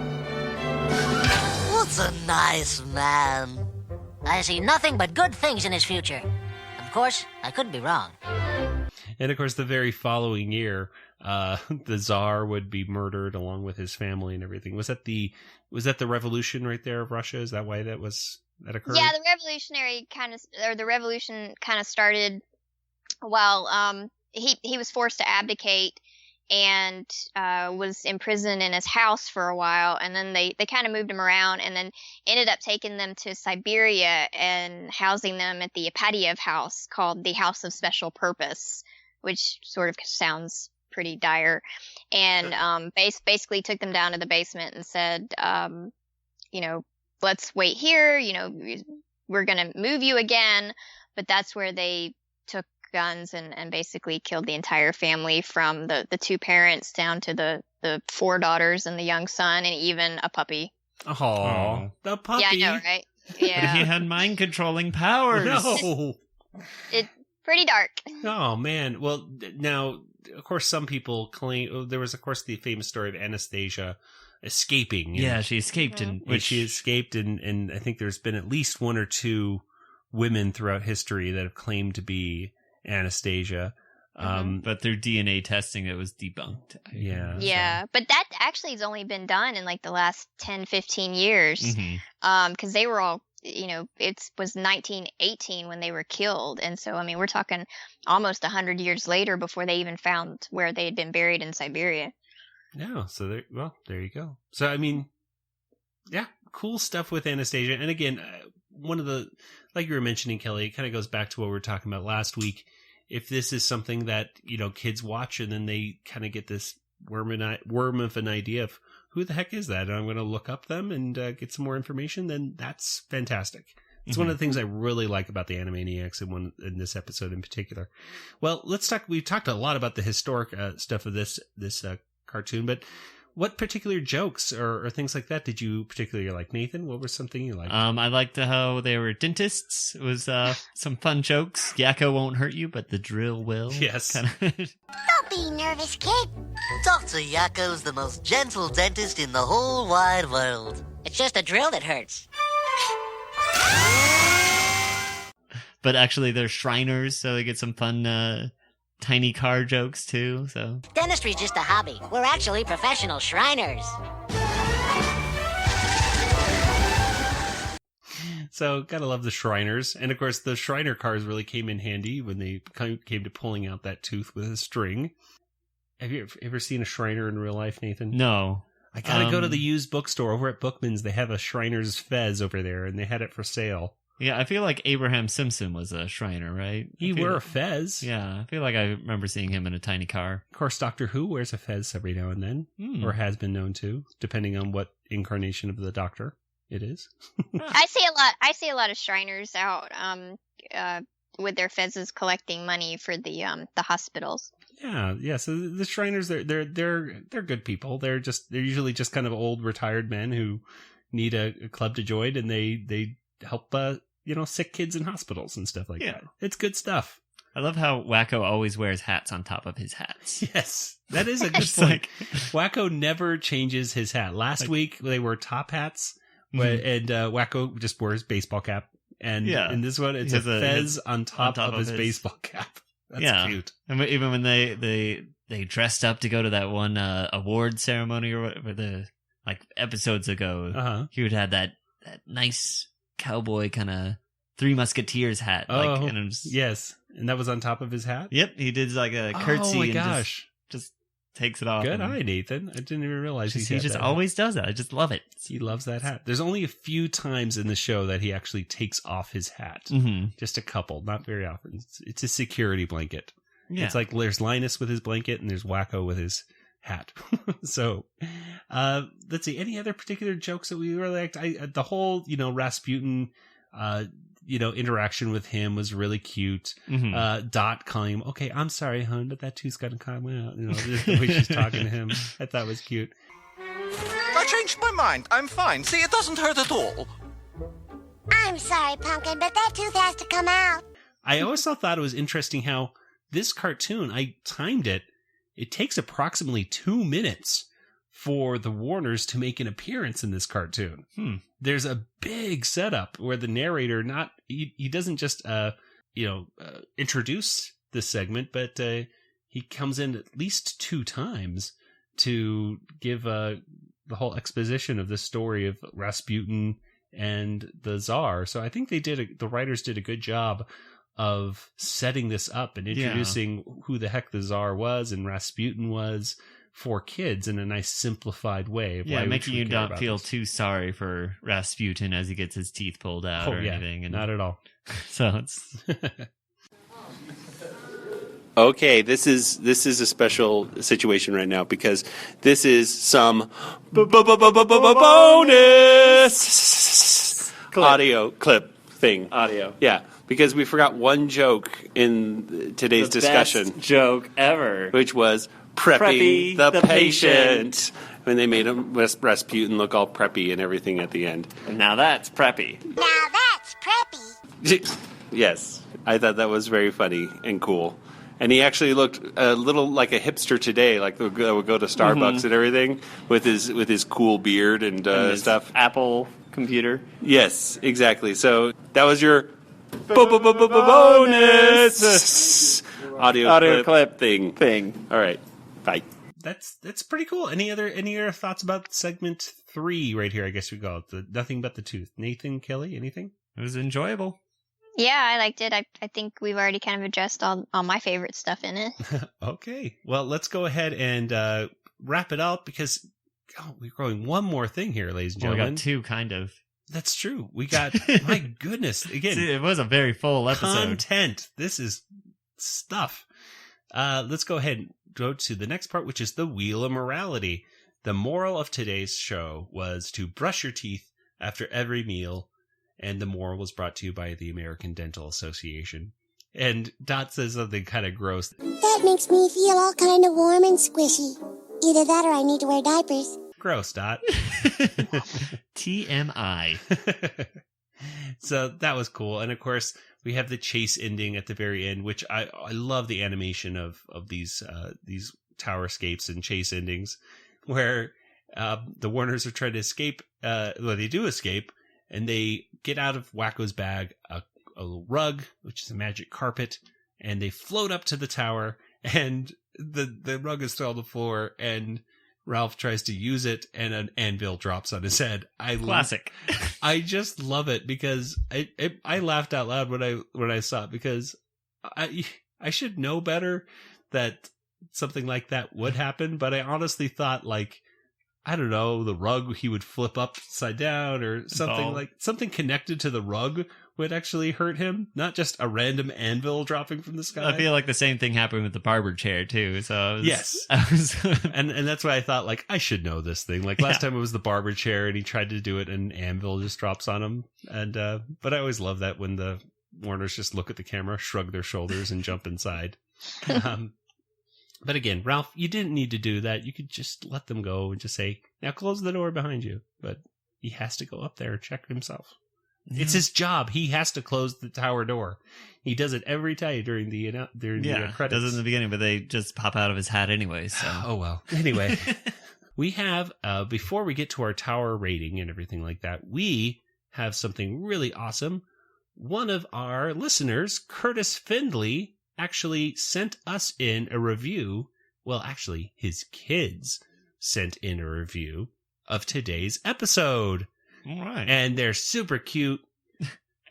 What's a nice man? I see nothing but good things in his future. Of course, I could be wrong. And of course, the very following year, the Tsar would be murdered along with his family and everything. Was that the revolution right there of Russia? Is that why that occurred? Yeah, the revolution kind of started while he was forced to abdicate and was imprisoned in his house for a while, and then they kind of moved him around and then ended up taking them to Siberia and housing them at the Ipatiev house called the House of Special Purpose, which sort of sounds pretty dire, and basically took them down to the basement and said, let's wait here, we're going to move you again. But that's where they took guns and basically killed the entire family, from the 2 parents down to the 4 daughters and the young son and even a puppy. Oh, the puppy. Yeah, I know, right? But Yeah. he had mind-controlling powers. No. It's pretty dark. Oh, man. Well, now, of course, some people claim... There was, of course, the famous story of Anastasia escaping. Yeah, she escaped. She escaped, and I think there's been at least 1 or 2 women throughout history that have claimed to be Anastasia. But through DNA testing, it was debunked. Yeah. Yeah, but that actually has only been done in like the last 10, 15 years. Mm-hmm. Because they were all, it was 1918 when they were killed. And so, we're talking almost 100 years later before they even found where they had been buried in Siberia. Yeah, so there you go. So, yeah, cool stuff with Anastasia. And again, one of the, like you were mentioning, Kelly, it kind of goes back to what we were talking about last week. If this is something that, kids watch and then they kind of get this worm of an idea of who the heck is that, and I'm going to look up them and get some more information, then that's fantastic. It's one of the things I really like about the Animaniacs in this episode in particular. Well, let's talk. We've talked a lot about the historic stuff of this cartoon, but what particular jokes or things like that did you particularly like, Nathan? What was something you liked? I liked how they were dentists. It was some fun jokes. Yakko won't hurt you, but the drill will. Yes. Don't be nervous, kid. Dr. Yakko's the most gentle dentist in the whole wide world. It's just a drill that hurts. But actually, they're Shriners, so they get some fun tiny car jokes too. So Dentistry's just a hobby. We're actually professional Shriners. So, gotta love the Shriners. And of course, the Shriner cars really came in handy when they came to pulling out that tooth with a string. Have you ever seen a Shriner in real life, Nathan? no. I gotta go to the used bookstore over at Bookman's. They have a Shriner's Fez over there, and they had it for sale. Yeah, I feel like Abraham Simpson was a Shriner, right? He wore a Fez. Yeah, I feel like I remember seeing him in a tiny car. Of course, Doctor Who wears a Fez every now and then, or has been known to, depending on what incarnation of the Doctor it is. I see a lot of Shriners out with their fezzes collecting money for the hospitals. Yeah. So the Shriners, they're good people. They're usually just kind of old retired men who need a club to join, and they help sick kids in hospitals and stuff like that. It's good stuff. I love how Wacko always wears hats on top of his hats. Yes, that is a good point. Wacko never changes his hat. Last week they wore top hats, and Wacko just wore his baseball cap. And in this one, it's a fez on top of his baseball cap. That's cute. And even when they dressed up to go to that one award ceremony or whatever, like episodes ago, he would have that nice cowboy kind of Three Musketeers hat. Oh, and it was, yes. And that was on top of his hat? Yep, he did like a curtsy. Oh my and gosh. Just takes it off. Good eye, Nathan. I didn't even realize He just that always does that. I just love it. He loves that hat. There's only a few times in the show that he actually takes off his hat. Mm-hmm. Just a couple, not very often. It's a security blanket. Yeah. It's like there's Linus with his blanket and there's Wacko with his hat. So, let's see. Any other particular jokes that we really liked? The whole, Rasputin, interaction with him was really cute. Mm-hmm. Dot calling him, okay, I'm sorry, hon, but that tooth's got to come out. The way she's talking to him, I thought was cute. I changed my mind. I'm fine. See, it doesn't hurt at all. I'm sorry, Pumpkin, but that tooth has to come out. I also thought it was interesting how this cartoon, I timed it. It takes approximately 2 minutes for the Warners to make an appearance in this cartoon. There's a big setup where the narrator he doesn't just introduce this segment, but he comes in at least 2 times to give the whole exposition of the story of Rasputin and the Tsar. So I think the writers did a good job of setting this up and introducing who the heck the Tsar was and Rasputin was for kids in a nice simplified way. Making you not feel too sorry for Rasputin as he gets his teeth pulled out anything. And not at all. So it's... Okay, this is a special situation right now because this is some bonus audio clip thing. Audio. Yeah, because we forgot one joke in today's discussion. Best joke ever. Which was Preppy the patient. When they made him Rasputin look all preppy and everything at the end. Now that's preppy. Now that's preppy. Yes, I thought that was very funny and cool. And he actually looked a little like a hipster today, like that would go to Starbucks and everything with his cool beard and stuff. Apple computer. Yes, exactly. So that was your bonus audio clip thing. All right, bye. That's pretty cool. Any other thoughts about segment 3 right here? I guess we call it Nothing But the Tooth. Nathan, Kelly, anything? It was enjoyable. Yeah, I liked it. I think we've already kind of addressed all my favorite stuff in it. Okay. Well, let's go ahead and wrap it up because we're growing one more thing here, ladies and gentlemen. We got 2, kind of. That's true. We got, my goodness. Again, it was a very full episode. Content. This is stuff. Let's go ahead and go to the next part, which is the Wheel of Morality. The moral of today's show was to brush your teeth after every meal. And the moral was brought to you by the American Dental Association. And Dot says something kind of gross. That makes me feel all kind of warm and squishy. Either that or I need to wear diapers. Gross, Dot. TMI. So that was cool. And of course, we have the chase ending at the very end, which I love the animation of these tower escapes and chase endings where the Warners are trying to escape. They do escape. And they get out of Wacko's bag a rug, which is a magic carpet, and they float up to the tower, and the rug is still on the floor, and Ralph tries to use it, and an anvil drops on his head. Classic. I just love it because I laughed out loud when I saw it because I should know better that something like that would happen, but I honestly thought I don't know, the rug he would flip upside down or something something connected to the rug would actually hurt him, not just a random anvil dropping from the sky. I feel like the same thing happened with the barber chair too. So yes, and that's why I thought I should know this thing. Last time it was the barber chair, and he tried to do it, and an anvil just drops on him. And but I always love that when the Warners just look at the camera, shrug their shoulders, and jump inside. But again, Ralph, you didn't need to do that. You could just let them go and just say, now close the door behind you. But he has to go up there and check himself. Yeah. It's his job. He has to close the tower door. He does it every time during the credits. Does it in the beginning, but they just pop out of his hat anyway. So. Oh, well. Anyway, we have, before we get to our tower rating and everything like that, we have something really awesome. One of our listeners, Curtis Findley, actually sent us in a review. Well, actually, his kids sent in a review of today's episode. All right. And they're super cute.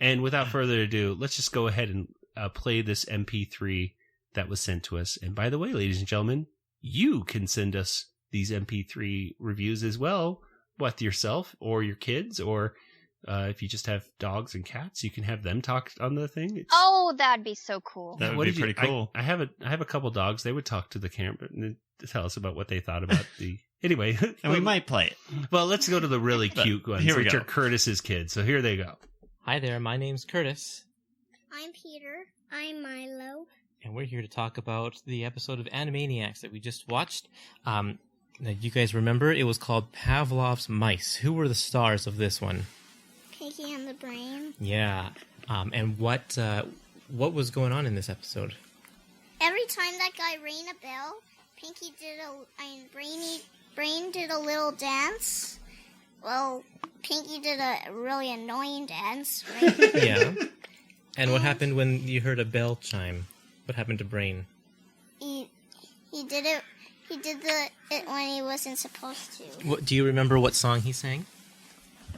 And without further ado, let's just go ahead and play this MP3 that was sent to us. And by the way, ladies and gentlemen, you can send us these MP3 reviews as well, with yourself or your kids, or if you just have dogs and cats, you can have them talk on the thing. Oh, that'd be so cool. That What would be did you- pretty cool. I have a couple dogs. They would talk to the camera and tell us about what they thought about the. Anyway, And we might play it. Well, let's go to the really cute ones, here we which go. are Curtis's kids. So here they go. Hi there, my name's Curtis, I'm Peter. I'm Milo. and we're here to talk about the episode of Animaniacs that we just watched. Now, you guys remember, it was called Pavlov's Mice. Who were the stars of this one? Pinky and the Brain. Yeah, and what was going on in this episode? Every time that guy rang a bell, Pinky did Brain did a little dance. Well, Pinky did a really annoying dance, right? Yeah. And what happened when you heard a bell chime? What happened to Brain? He did it. He did it when he wasn't supposed to. Do you remember what song he sang?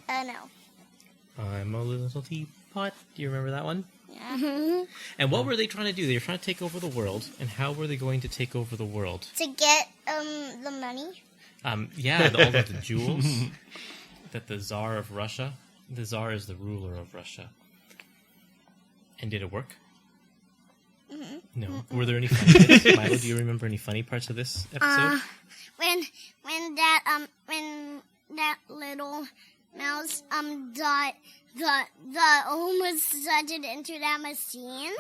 No. I'm a little teapot. Do you remember that one? Yeah. And what were they trying to do? They were trying to take over the world. And how were they going to take over the world? To get the money. Yeah, all of the jewels that the Tsar of Russia. The Tsar is the ruler of Russia. And did it work? Mm-hmm. No. Were there any funny bits? Milo, do you remember any funny parts of this episode? When that little mouse got almost started into that machine,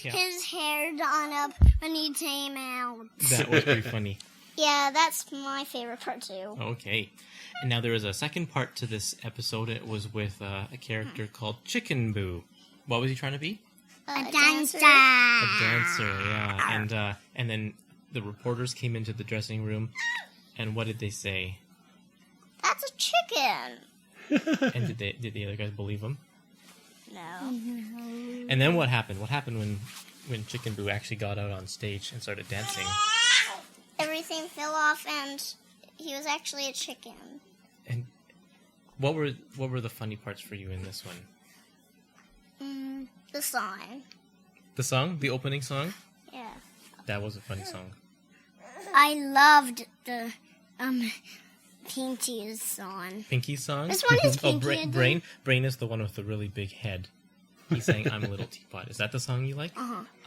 Yeah. his hair done up when he came out. That was pretty funny. Yeah, that's my favorite part too. Okay. And now there was a second part to this episode. It was with a character called Chicken Boo. What was he trying to be? A dancer. A dancer, yeah. And then the reporters came into the dressing room, and what did they say? That's a chicken. And did the other guys believe him? No. And then what happened? What happened when Chicken Boo actually got out on stage and started dancing? Everything fell off, and he was actually a chicken. And what were the funny parts for you in this one? The song. The song, the opening song. Yeah. That was a funny song. I loved the Pinky's song. Pinky's song. Which one is Pinky again? Brain is the one with the really big head. He's saying, "I'm a little teapot." Is that the song you like?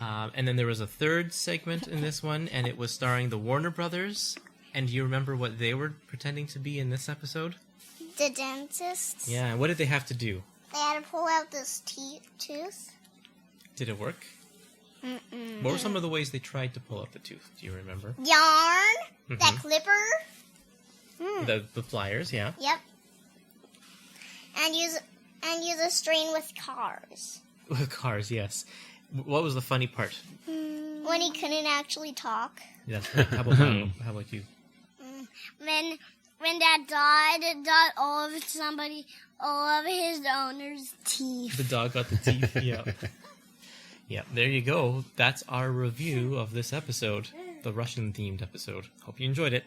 And then there was a third segment in this one, and it was starring the Warner Brothers. And do you remember what they were pretending to be in this episode? The dentist. Yeah. What did they have to do? They had to pull out this tooth. Did it work? Mm-mm. What were some of the ways they tried to pull out the tooth? Do you remember? Yarn. That clipper. The pliers, yeah. Yep. And use a string with cars. Cars, yes. What was the funny part? When he couldn't actually talk. Yeah, that's right. How about you? When Dad died, it got all of his owner's teeth. The dog got the teeth. Yeah. Yeah. There you go. That's our review of this episode, the Russian-themed episode. Hope you enjoyed it.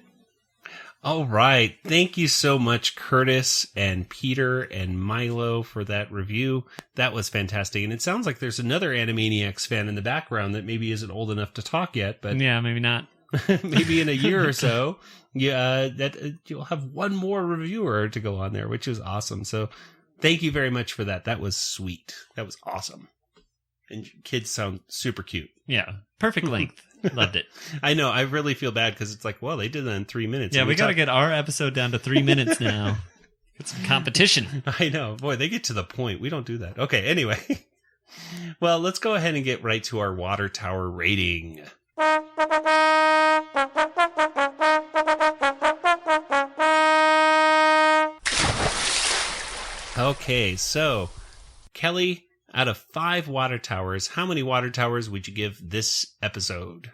All right. Thank you so much, Curtis and Peter and Milo, for that review. That was fantastic. And it sounds like there's another Animaniacs fan in the background that maybe isn't old enough to talk yet, but Yeah, maybe not. maybe in a year or so, that you'll have one more reviewer to go on there, which is awesome. So thank you very much for that. That was sweet. That was awesome. And kids sound super cute. Yeah, perfect length. Loved it. I know. I really feel bad because it's like, well, they did that in 3 minutes. Yeah, And we got to get our episode down to 3 minutes now. Get some competition. I know. Boy, they get to the point. We don't do that. Okay, anyway. Well, let's go ahead and get right to our water tower rating. Okay, so, Kelly, out of 5 water towers, how many water towers would you give this episode?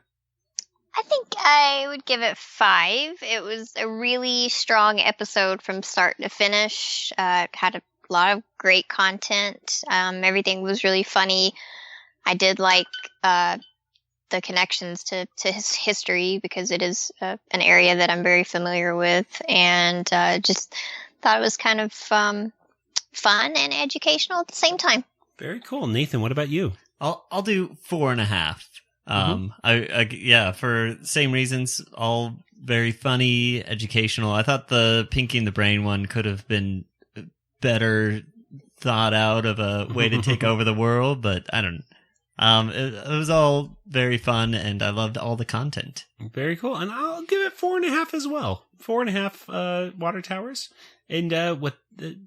I think I would give it 5. It was a really strong episode from start to finish. Had a lot of great content. Everything was really funny. I did like the connections to his history, because it is an area that I'm very familiar with, and just thought it was kind of fun and educational at the same time. Very cool. Nathan, what about you? I'll do 4.5. Yeah, for same reasons, all very funny, educational. I thought the Pinky and the Brain one could have been better thought out of a way to take over the world, but I don't know. It was all very fun, and I loved all the content. Very cool. And I'll give it 4.5 as well. 4.5 water towers. And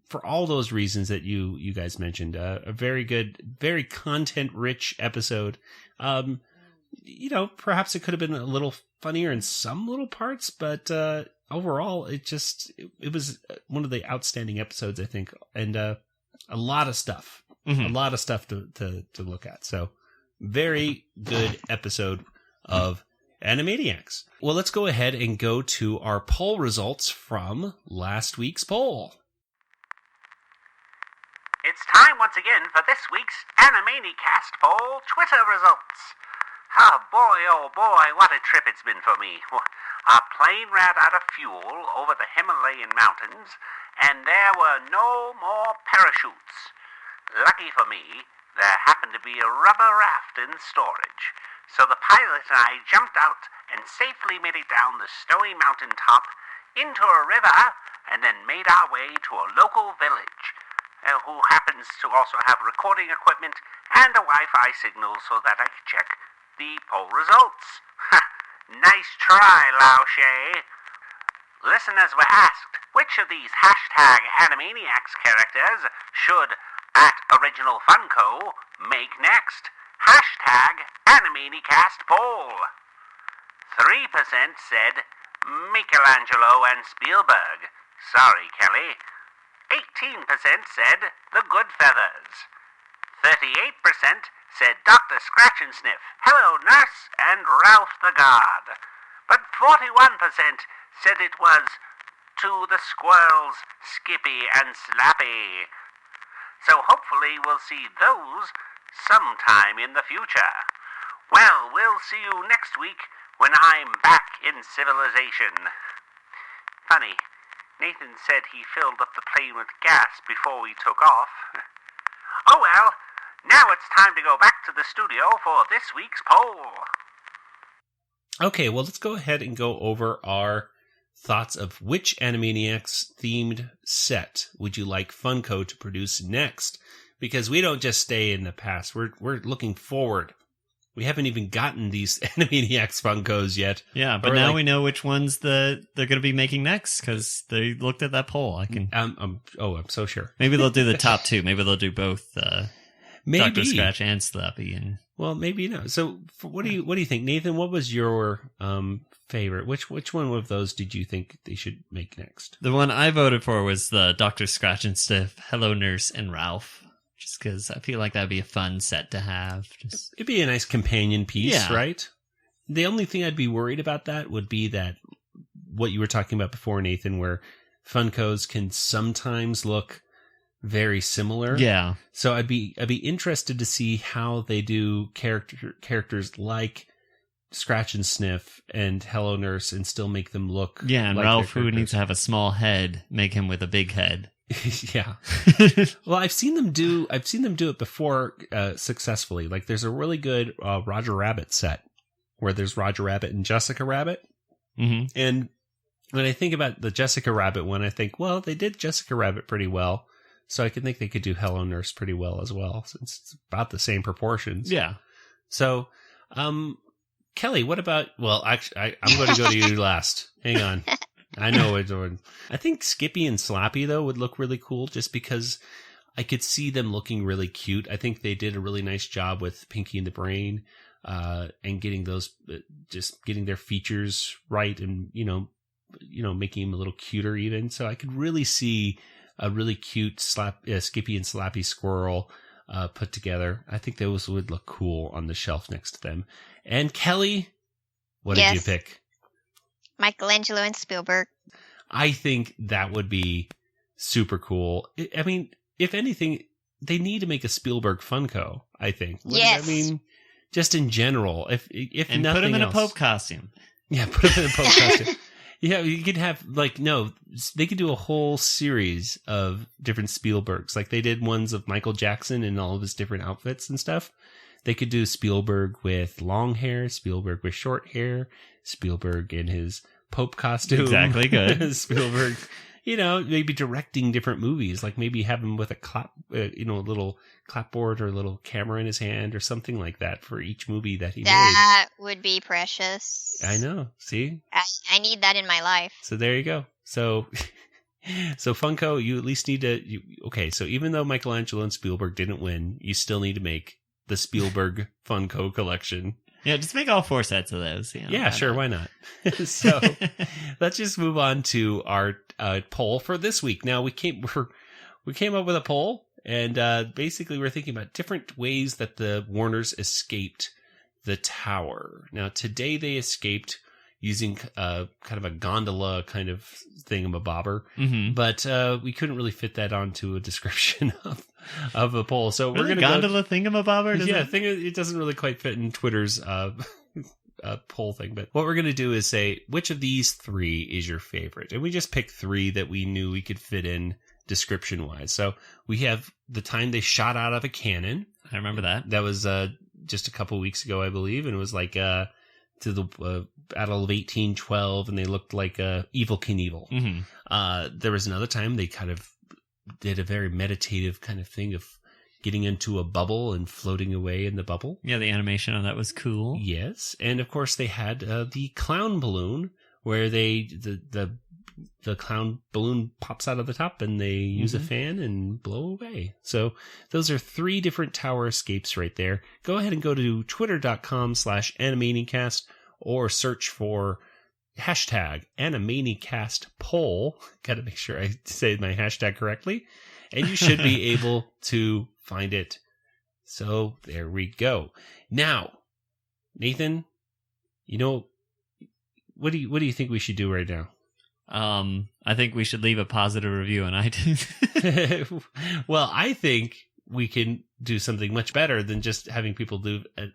for all those reasons that you guys mentioned, a very good, very content-rich episode. Perhaps it could have been a little funnier in some little parts, but overall, it was one of the outstanding episodes, I think, and a lot of stuff, a lot of stuff to look at. So, very good episode of Animaniacs. Well, let's go ahead and go to our poll results from last week's poll. It's time once again for this week's Animanicast poll Twitter results. Oh boy, what a trip it's been for me. Our plane ran out of fuel over the Himalayan mountains, and there were no more parachutes. Lucky for me, there happened to be a rubber raft in storage, so the pilot and I jumped out and safely made it down the snowy mountain top into a river, and then made our way to a local village, who happens to also have recording equipment and a Wi-Fi signal so that I could check the poll results. Nice try, Lao Shay. Listeners were asked, which of these hashtag Animaniacs characters should @Original Funko make next? Hashtag Animanicast poll. 3% said Michelangelo and Spielberg. Sorry, Kelly. 18% said The Goodfeathers. 38% said Dr. Scratch and Sniff, Hello Nurse, and Ralph the Guard. But 41% said it was To the Squirrels, Skippy and Slappy. So hopefully we'll see those sometime in the future. Well, we'll see you next week when I'm back in civilization. Funny, Nathan said he filled up the plane with gas before we took off. Oh well, now it's time to go back to the studio for this week's poll. Okay, well, let's go ahead and go over our thoughts of which Animaniacs themed set would you like Funko to produce next? Because we don't just stay in the past. We're looking forward. We haven't even gotten these Animaniacs Funkos yet. Yeah, but now we know which ones they're going to be making next because they looked at that poll. I'm so sure. Maybe they'll do the top two. Maybe they'll do both maybe. Dr. Scratch and Slappy. And well, maybe no. So, what do you think, Nathan? What was your favorite? Which one of those did you think they should make next? The one I voted for was the Dr. Scratch and Sniff, Hello Nurse, and Ralph. Just because I feel like that'd be a fun set to have. It'd be a nice companion piece, right? The only thing I'd be worried about that would be that what you were talking about before, Nathan, where Funkos can sometimes look very similar. Yeah. So I'd be interested to see how they do characters like Scratch and Sniff and Hello Nurse and still make them look. Yeah, and like Ralph, who needs to have a small head, make him with a big head. Yeah. Well, I've seen them do it before successfully. Like there's a really good Roger Rabbit set where there's Roger Rabbit and Jessica Rabbit. Mm-hmm. And when I think about the Jessica Rabbit one, I think, well, they did Jessica Rabbit pretty well. So I can think they could do Hello Nurse pretty well as well, since it's about the same proportions. Yeah. So, Kelly, what about, well, actually, I'm going to go to you last. Hang on. I know it's doing. I think Skippy and Slappy, though, would look really cool just because I could see them looking really cute. I think they did a really nice job with Pinky and the Brain and getting those, just getting their features right and, making them a little cuter even. So I could really see a really cute Skippy and Slappy squirrel put together. I think those would look cool on the shelf next to them. And Kelly, what did you pick? Michelangelo and Spielberg. I think that would be super cool. I mean, if anything, they need to make a Spielberg Funko, I think. Yes. I mean, just in general. If and nothing put him in else. a Pope costume. Yeah, put him in a Pope costume. Yeah, you could have they could do a whole series of different Spielbergs. Like they did ones of Michael Jackson in all of his different outfits and stuff. They could do Spielberg with long hair, Spielberg with short hair, Spielberg in his Pope costume. Exactly, good. Spielberg, maybe directing different movies. Like maybe have him with a a little clapboard or a little camera in his hand or something like that for each movie that he made. That would be precious. I know. See? I need that in my life. So there you go. So Funko, you at least need to. Okay, so even though Michelangelo and Spielberg didn't win, you still need to make the Spielberg Funko collection. Yeah, just make all 4 sets of those. Yeah, sure. Why not? So let's just move on to our poll for this week. Now we came up with a poll, and basically we're thinking about different ways that the Warners escaped the tower. Now today they escaped using kind of a gondola kind of thingamabobber, but we couldn't really fit that onto a description of a poll. So we're going to gondola thingamabobber. It doesn't really quite fit in Twitter's poll thing. But what we're going to do is say which of these 3 is your favorite, and we just picked 3 that we knew we could fit in description wise. So we have the time they shot out of a cannon. I remember that. That was just a couple weeks ago, I believe, and it was like to the Battle of 1812, and they looked like Evel Knievel. There was another time they kind of did a very meditative kind of thing of getting into a bubble and floating away in the bubble. Yeah, the animation on that was cool. Yes, and of course they had the clown balloon, where the clown balloon pops out of the top and they use a fan and blow away. So those are 3 different tower escapes right there. Go ahead and go to twitter.com/Animaniacast or search for hashtag Animaniacast poll. Got to make sure I say my hashtag correctly. And you should be able to find it. So there we go. Now, Nathan, what do you think we should do right now? I think we should leave a positive review on iTunes. Well, I think we can do something much better than just having people do a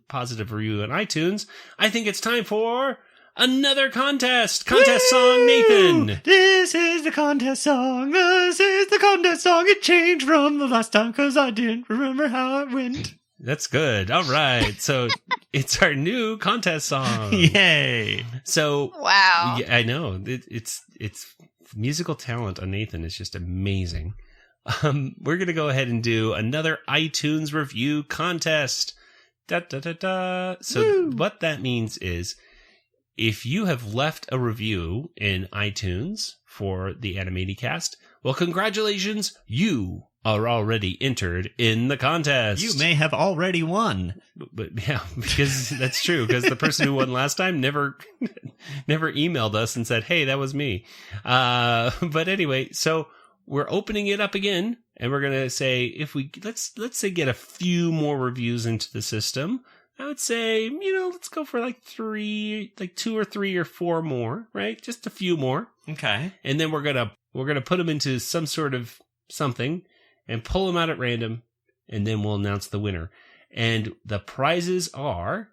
positive review on iTunes. I think it's time for another contest. Contest song, Nathan. This is the contest song. This is the contest song. It changed from the last time because I didn't remember how it went. That's good. All right. So it's our new contest song. Yay. So wow. Yeah, I know. It's musical talent on Nathan is just amazing. We're going to go ahead and do another iTunes review contest. Da, da, da, da. So what that means is if you have left a review in iTunes for the Animanicast, well, congratulations. You are already entered in the contest. You may have already won. But yeah, because that's true. Because the person who won last time never emailed us and said, "Hey, that was me." But anyway, so we're opening it up again, and we're gonna say if we let's say get a few more reviews into the system. I would say let's go for like 2 or 3 or 4 more, right? Just a few more. Okay. And then we're gonna put them into some sort of something and pull them out at random, and then we'll announce the winner. And the prizes are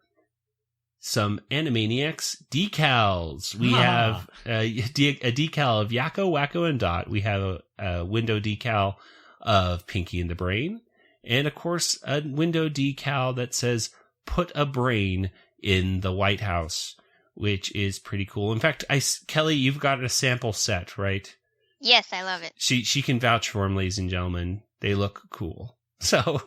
some Animaniacs decals. We have a decal of Yakko, Wacko, and Dot. We have a window decal of Pinky and the Brain. And, of course, a window decal that says, "Put a brain in the White House," which is pretty cool. In fact, Kelly, you've got a sample set, right? Yes, I love it. She can vouch for them, ladies and gentlemen. They look cool. So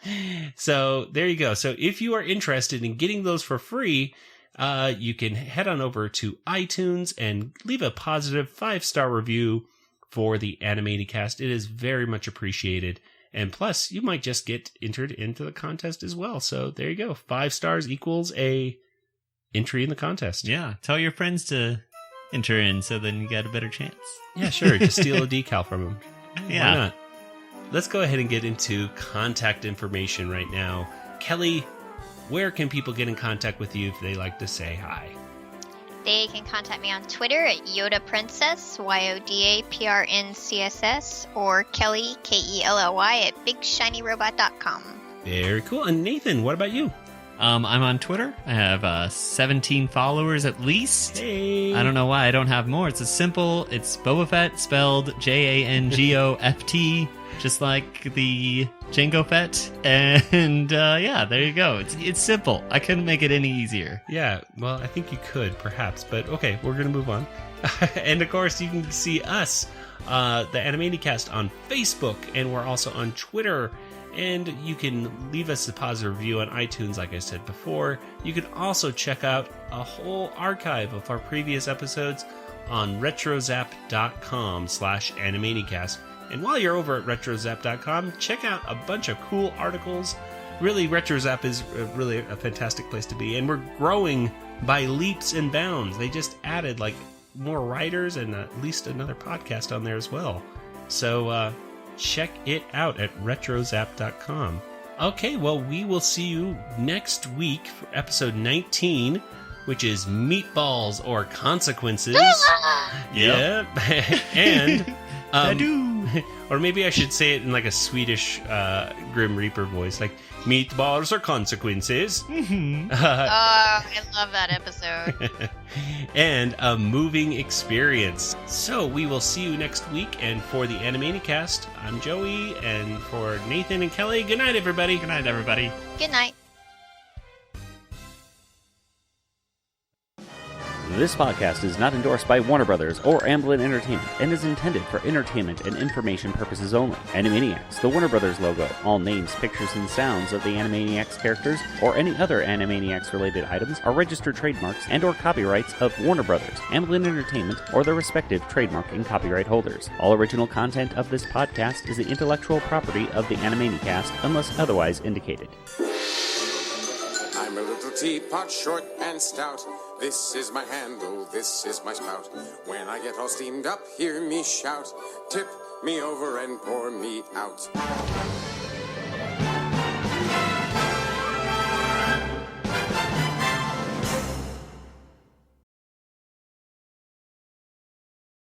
there you go. So if you are interested in getting those for free, you can head on over to iTunes and leave a positive 5-star review for the Animanicast. It is very much appreciated. And plus, you might just get entered into the contest as well. So there you go. 5 stars equals a entry in the contest. Yeah. Tell your friends to enter in so then you got a better chance. Yeah, sure. Just steal a decal from them. Yeah. Why not? Let's go ahead and get into contact information right now. Kelly, where can people get in contact with you if they like to say hi? They can contact me on Twitter at YodaPrincess, YodaPrncss, or Kelly, Kelly, at BigShinyRobot.com. Very cool. And Nathan, what about you? I'm on Twitter. I have 17 followers at least. Hey. I don't know why I don't have more. It's Boba Fett spelled Jangoft, just like the Jango Fett. And yeah, there you go. It's simple. I couldn't make it any easier. Yeah, well, I think you could, perhaps. But okay, we're going to move on. And of course, you can see us, the Animanicast, on Facebook, and we're also on Twitter. And you can leave us a positive review on iTunes, like I said before. You can also check out a whole archive of our previous episodes on retrozap.com/Animanicast. And while you're over at retrozap.com, check out a bunch of cool articles. Really, RetroZap is really a fantastic place to be. And we're growing by leaps and bounds. They just added like more writers and at least another podcast on there as well. So, check it out at retrozap.com. Okay, well, we will see you next week for episode 19, which is Meatballs or Consequences. Yep. And, or maybe I should say it in like a Swedish Grim Reaper voice, like Meatballs or Consequences. I love that episode. And a moving experience. So we will see you next week. And for the Animanicast, I'm Joey. And for Nathan and Kelly, good night, everybody. Good night, everybody. Good night. This podcast is not endorsed by Warner Brothers or Amblin Entertainment and is intended for entertainment and information purposes only. Animaniacs, the Warner Brothers logo, all names, pictures, and sounds of the Animaniacs characters or any other Animaniacs-related items are registered trademarks and or copyrights of Warner Brothers, Amblin Entertainment, or their respective trademark and copyright holders. All original content of this podcast is the intellectual property of the Animanicast unless otherwise indicated. I'm a little teapot, short and stout. This is my handle, this is my spout. When I get all steamed up, hear me shout. Tip me over and pour me out.